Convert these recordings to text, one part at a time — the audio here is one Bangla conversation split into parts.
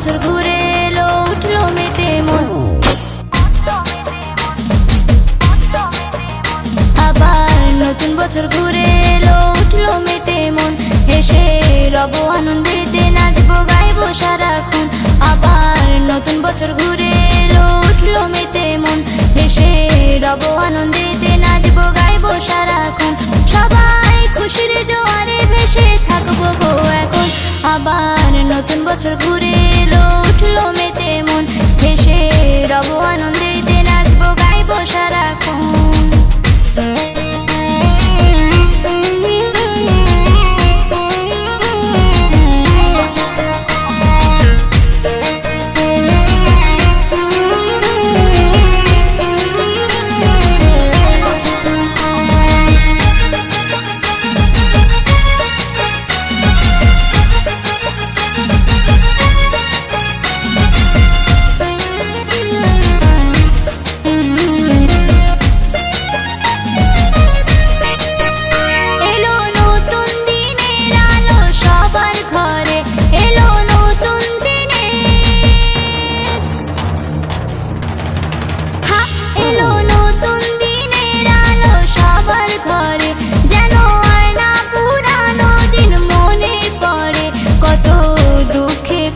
বছর ঘুরে এলো, উঠলো মেতে মন। আবার নতুন বছর ঘুরে এলো, উঠলো মেতে মন। হেসে রব আনন্দেতে, নাচবো গাইবো সারাক্ষণ। আবার নতুন বছর ঘুরে এলো, উঠলো মেতে মন। হেসে রব আনন্দেতে, নাচবো গাইবো সারাক্ষণ। সবাই খুশির জোয়ারে ভেসে থাকবো গো এখন। আবার নতুন বছর ঘুরে এলো, উঠলো মেতে মন। হেসে রব আনন্দেতে, নাচবো গাইবো সারাক্ষণ।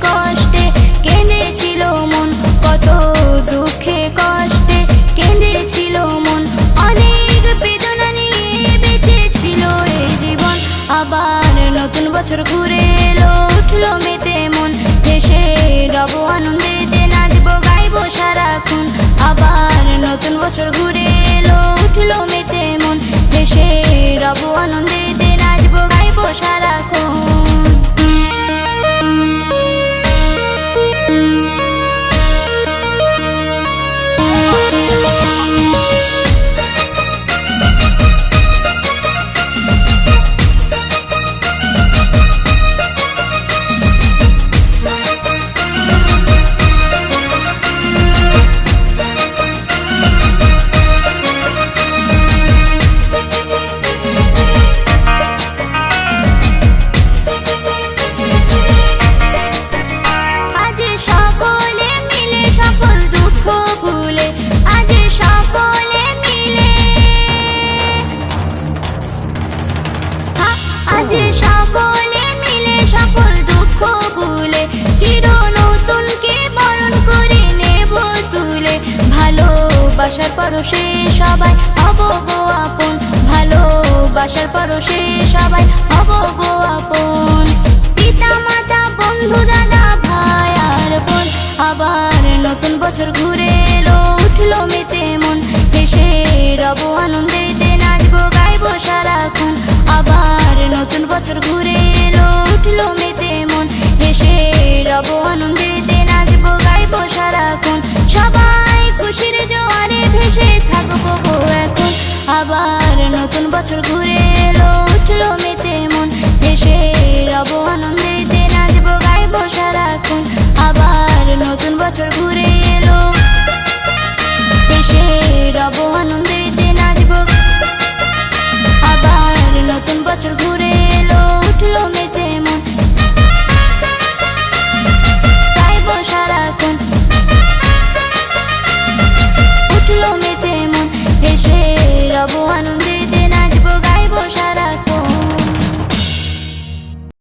কষ্টে কেঁদেছিল মন, কত দুঃখে কষ্টে কেঁদেছিল মন। অনেক বেদনা নিয়ে বেঁচেছিল এই জীবন। আবার নতুন বছর ঘুরে এলো, উঠলো মেতে মন। হেসে রব আনন্দেতে, নাচবো গাইবো সারাক্ষণ। আবার নতুন বছর ঘুরে এলো, উঠলো মেতে মন। হেসে রব আনন্দেতে, নাচবো গাইবো সারাক্ষণ। সকলে মিলে সকল দুঃখ ভুলে, চির নতুনকে বরণ করে নেব তুলে। ভালোবাসার পরশে সবাই হব গো আপন, ভালোবাসার পরশে সবাই হব গো আপন। পিতা মাতা বন্ধু দাদা ভাই আর বোন। আবার নতুন বছর ঘুরে এলো, উঠলো মেতে মন। হেসে রব আনন্দেতে, নাচবো গাইবো সারাক্ষণ। আবার নতুন বছর ঘুরে এলো, উঠলো মেতে মন। হেসে রব আনন্দেতে, নাচবো গাইবো সারাক্ষণ। সবাই খুশির জোয়ারে ভেসে থাকবো গো এখন। আবার নতুন বছর ঘুরে